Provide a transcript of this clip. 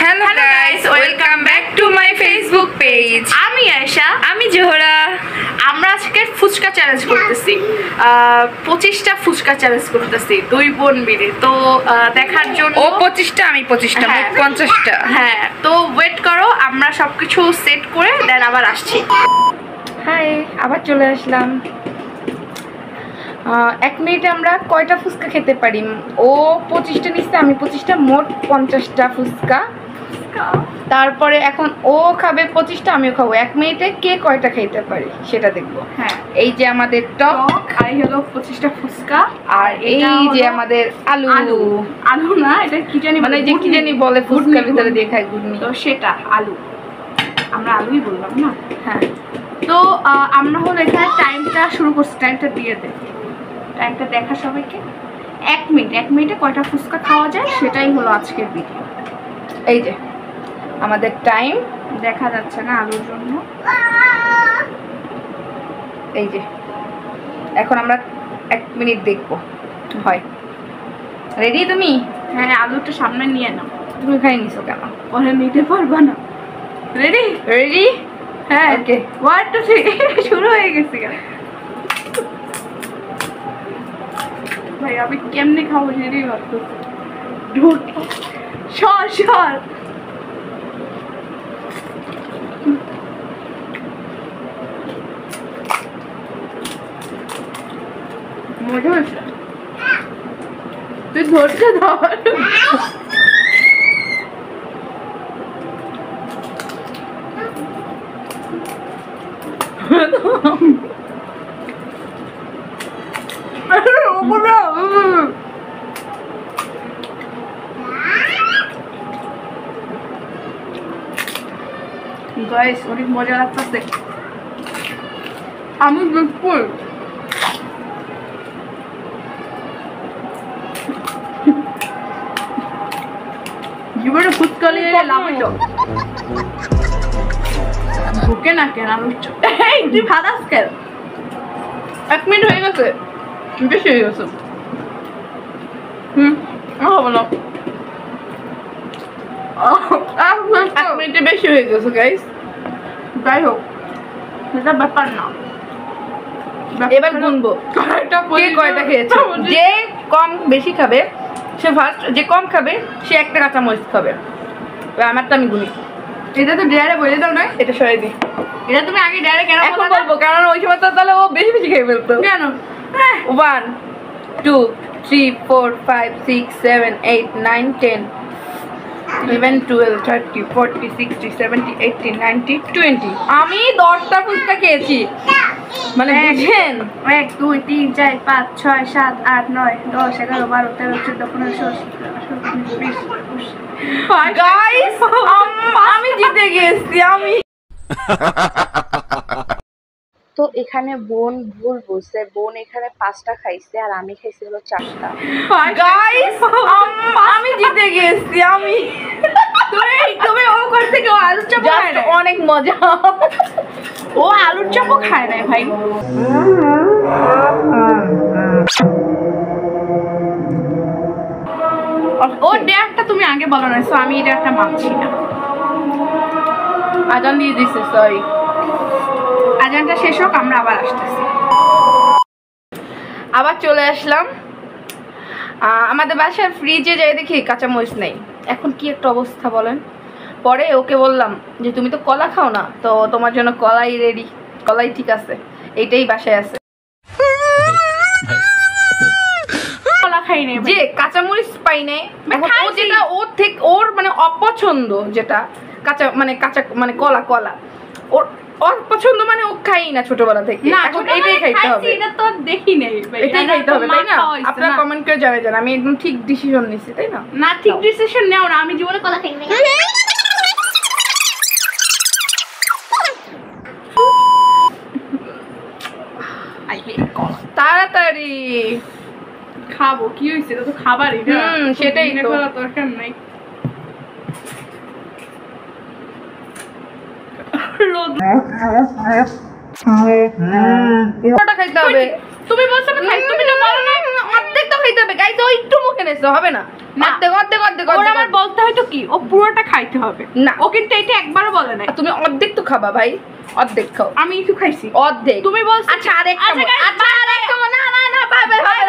Hello guys, welcome back to my Facebook page. আমি আয়েশা, আমি জোহরা। আমরা আজকে ফুচকা চ্যালেঞ্জ করতেছি। 25টা ফুচকা চ্যালেঞ্জ করতেছি দুই বোন মিলে। তো দেখার জন্য ও 25টা আমি 25টা, মোট 50টা। হ্যাঁ, তো ওয়েট করো, আমরা সবকিছু সেট করে দেন আবার আসছি। হাই, আবার চলে আসলাম। 1 মিনিটে আমরা কয়টা ফুচকা খেতে পারি? ও 25টা নিচ্ছে, আমি 25টা, মোট 50টা ফুচকা। তারপরে এখন ও খাবে 25টা, আমিও খাবো। 1 মিনিটে কে কয়টা খেতে পারি সেটা দেখবো। হ্যাঁ, এই যে আমাদের টক, আর হলো 25টা ফুচকা, আর এই যে আমাদের আলু। আলু না, এটা কি জানি মানে যে কি জানি বলে ফুচকার ভিতরে দিয়ে খাই, গুড়নি। তো সেটা আলু, আমরা আলুই বললাম না। হ্যাঁ, তো আমরা হলো এখানে টাইমটা শুরু করছি। টাইমটা দিয়ে দেব, টাইমটা দেখা সবাইকে। 1 মিনিটে কয়টা ফুচকা খাওয়া যায় সেটাই হলো আজকের ভিডিও। এই যে আমাদের টাইম দেখা যাচ্ছে না আলুর জন্য। এই যে এখন আমরা 1 মিনিট দেখবো হয়। রেডি তুমি? হ্যাঁ, আলুটা সামনে নিয়ে নাও। তুমি খাই নিছো কেন? পরে নিতে পারবা না। রেডি? রেডি? হ্যাঁ, ওকে। 1 2 3 শুরু হয়ে গেছে। ভাই আমি কেমনে খাবো সেটাই ভাবতেছি। সর মজা হয়েছে, তুই ধরতে ধর। গাইস অনেক মজা লাগতেছে। আমি বিলকুল জীবনে ফুচকা নিয়ে লাভ হইতো ঢুকে না কেন আলু চপ। এই তুই ভাদাস কেন? 1 মিনিট হয়ে গেছে, বেশি হয়ে গেছে। হবে না, 1 মিনিটে বেশি হয়ে গেছে গাইস। যাই হোক, সেটা ব্যাপার না। এবার গুনবো কে কয়টা খেয়েছে। যে কম বেশি খাবে সে ফার্স্ট, যে কম খাবে সে একটা কাঁচামরিচ খাবে। আমারটা আমি গুনি। এটা তো ডেয়ারে বলে দাও না, এটা সরাই দিই। এটা তুমি আগে ডেয়ারে কেন এখন বলবো, কারণ ওই সময় তো তাহলে ও বেশি বেশি খেয়ে ফেলতো। কেন? 1 2 3 4 5 6 7 8 9 10 11 12 13 14 16 17 18 19 20। আমি 10টা ফুচকা খেয়েছি, মানে বুঝেন? 1 2 3 4 5 6 7 8 9 10 11 12 13 14 15 16 17 গাইস আমি জিতে গেছি। আমি তো এখানে বোন ভুল বলছে, বোন এখানে 5টা খাইছে আর আমি খাইছি হলো 4টা। গাইস আমি জিতে গেছি। আমি তুমি ও করতে কেউ আলুর চপ খায় না? অনেক মজা। ও আলুর চপও খায় না ভাই। ও ডেয়ারটা তুমি আগে বলো না, সো আমি এটা একটা মানছি না। আজান দিয়ে দিছে, সরি। আজানটা শেষ হোক, আমরা আবার আসতেছি। আবার চলে আসলাম। আমাদের বাসার ফ্রিজে যাই দেখি কাঁচামরিচ নেই। এখন কি একটা অবস্থা বলেন। পরে ওকে বললাম যে তুমি তো কলা খাও না, তো তোমার জন্য কলাই রেডি, কলাই ঠিক আছে, এইটাই বাসায় আছে। কলা খাই নাই যে কাঁচামরিচ পাই নাই, ও যেটা ওর থেকে ওর মানে অপছন্দ, যেটা কাঁচা মানে কলা ওর অপছন্দ, মানে ও খাই না ছোটবেলা থেকে। এখন এটাই খাইতে হবে। এটা তো দেখি নাই, এটাই খাইতে হবে, তাই না? আপনারা কমেন্ট করে জানাবেন আমি একদম ঠিক ডিসিশন নিছি, তাই না? না, ঠিক ডিসিশন নাও না, আমি জীবনে কলা খাই নাই। তাড়াতাড়ি খাবো, কি হয়েছে? এটা তো খাবারই, সেটাই তো, দরকার নাই। খাইতে হবে। তুমি বলছো না খাই, তুমি তো বলো না। অর্ধেক তো খাইতে হবে গাইস, ও একটু মুখে নেছো হবে না। না অর্ধেক অর্ধেক অর্ধেক ওর অর্ধেক আমার বলতে হয়তো কি ও পুরোটা খাইতে হবে না। ও কিন্তু এটা একবারও বলে নাই। তুমি অর্ধেক তো খাবা ভাই, অর্ধেক খাও। আমি একটু খাইছি। অর্ধেক তুমি বলছো আচ্ছা আরেকটা আচ্ছা, guys, আচ্ছা আরেকটা না না না বাই বাই বাই।